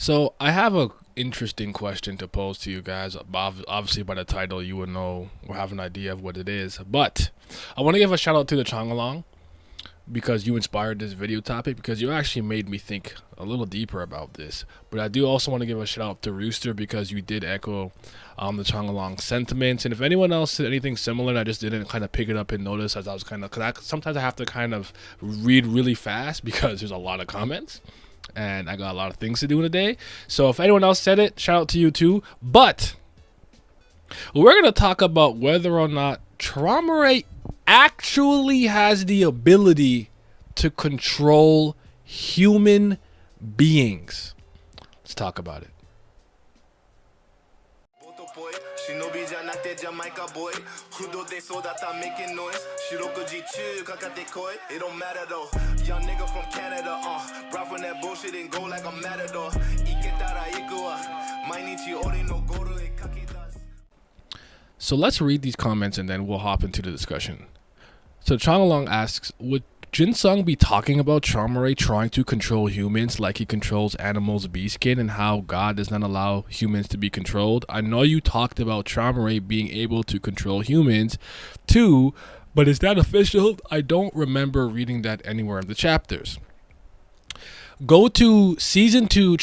So I have a interesting question to pose to you guys. Obviously, by the title, you would know or have an idea of what it is. But I want to give a shout out to the Chongalong because you inspired this video topic because you actually made me think a little deeper about this. But I do also want to give a shout out to Rooster because you did echo the Chongalong sentiments. And if anyone else said anything similar, I just didn't kind of pick it up and notice as I was kind of because sometimes I have to kind of read really fast because there's a lot of comments and I got a lot of things to do in a day. So if anyone else said it, shout out to you too. But we're going to talk about whether or not Traumerei actually has the ability to control human beings. Let's talk about it. It don't matter though. Young nigga from Canada, brought from that bullshit and go like a matador. So let's read these comments and then we'll hop into the discussion. So Changalong asks, would Jinsung be talking about Traumerei trying to control humans like he controls animals' beastskin and how God does not allow humans to be controlled? I know you talked about Traumerei being able to control humans too, but is that official? I don't remember reading that anywhere in the chapters. Go to season 2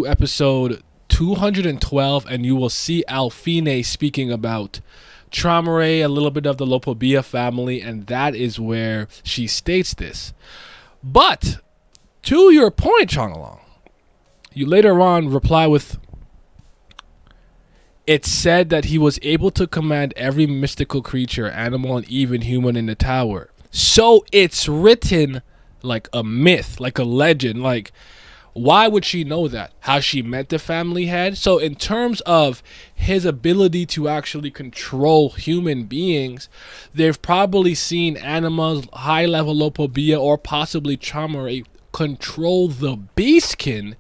episode 212 and you will see Alfine speaking about Traumerei, a little bit of the Lopobia family, and that is where she states this. But to your point, Changalong, you later on reply with, it said that he was able to command every mystical creature, animal, and even human in the tower. So it's written like a myth, like a legend. Like, why would she know that? How she met the family head? So in terms of his ability to actually control human beings, they've probably seen animals, high-level Lopobia, or possibly Traumerei control the beastkin.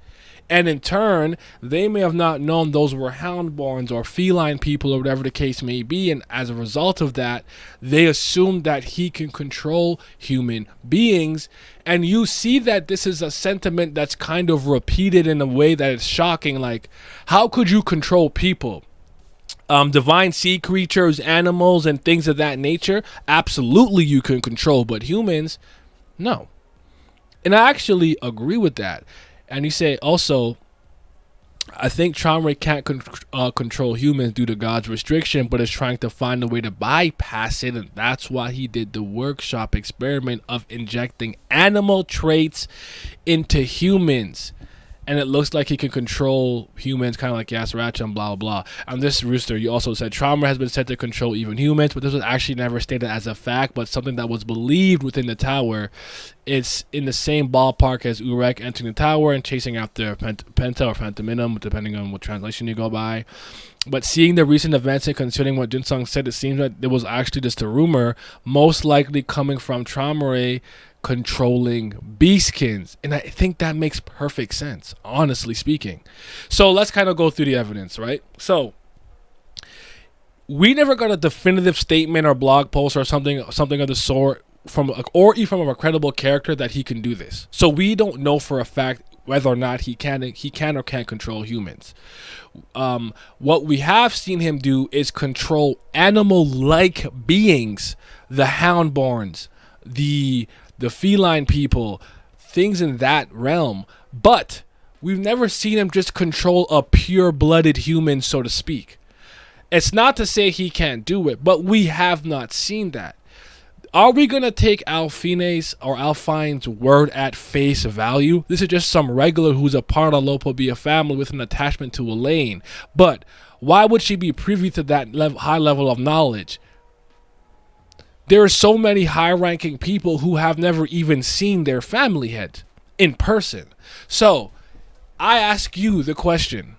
And in turn, they may have not known those were houndborns or feline people or whatever the case may be. And as a result of that, they assumed that he can control human beings. And you see that this is a sentiment that's kind of repeated in a way that is shocking. Like, how could you control people? Divine sea creatures, animals, and things of that nature, absolutely you can control. But humans, no. And I actually agree with that. And you say also, I think Traumerei can't control humans due to God's restriction, but is trying to find a way to bypass it. And that's why he did the workshop experiment of injecting animal traits into humans. And it looks like he can control humans, kind of like Yasracha and blah, blah, blah. And this Rooster, you also said Traumerei has been said to control even humans, but this was actually never stated as a fact, but something that was believed within the tower. It's in the same ballpark as Urek entering the tower and chasing after Penta or Phantominum, depending on what translation you go by. But seeing the recent events and considering what Jinsung said, it seems that it was actually just a rumor, most likely coming from Traumerei controlling beastkins. And I think that makes perfect sense, honestly speaking. So let's kind of go through the evidence, right? So we never got a definitive statement or blog post or something of the sort from a credible character that he can do this. So we don't know for a fact whether or not he can or can't control humans. What we have seen him do is control animal-like beings, the houndborns, the feline people, things in that realm. But we've never seen him just control a pure-blooded human, so to speak. It's not to say he can't do it, but we have not seen that. Are we going to take Alfine's or Alfine's word at face value? This is just some regular who's a part of Lopobia family with an attachment to Elaine. But why would she be privy to that high level of knowledge? There are so many high-ranking people who have never even seen their family head in person. So I ask you the question.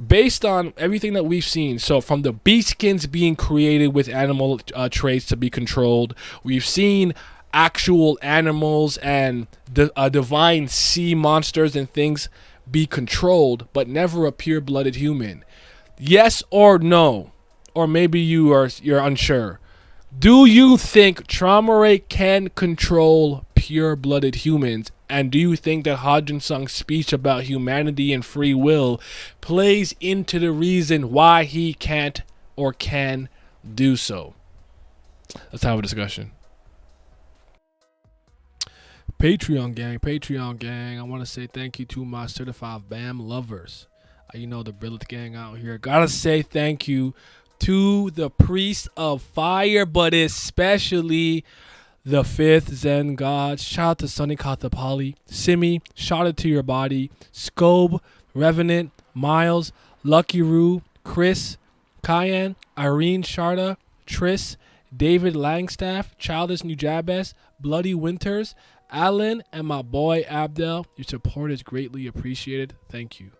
Based on everything that we've seen, so from the beastskins being created with animal traits to be controlled, we've seen actual animals and divine sea monsters and things be controlled, but never a pure-blooded human. Yes or no? Or maybe you're unsure. Do you think Traumerei can control pure-blooded humans And do you think that Hodgin Sung's speech about humanity and free will plays into the reason why he can't or can do so? Let's have a discussion. Patreon gang. I want to say thank you to my certified BAM lovers. You know, the Brillet gang out here. Gotta say thank you to the Priest of Fire, but especially the Fifth Zen God. Shout out to Sunny Kathapali, Simi, Shout Out to Your Body, Scobe, Revenant, Miles, Lucky Roo, Chris, Cayenne, Irene Sharda, Triss, David Langstaff, Childish Nujabes, Bloody Winters, Alan, and my boy Abdel. Your support is greatly appreciated. Thank you.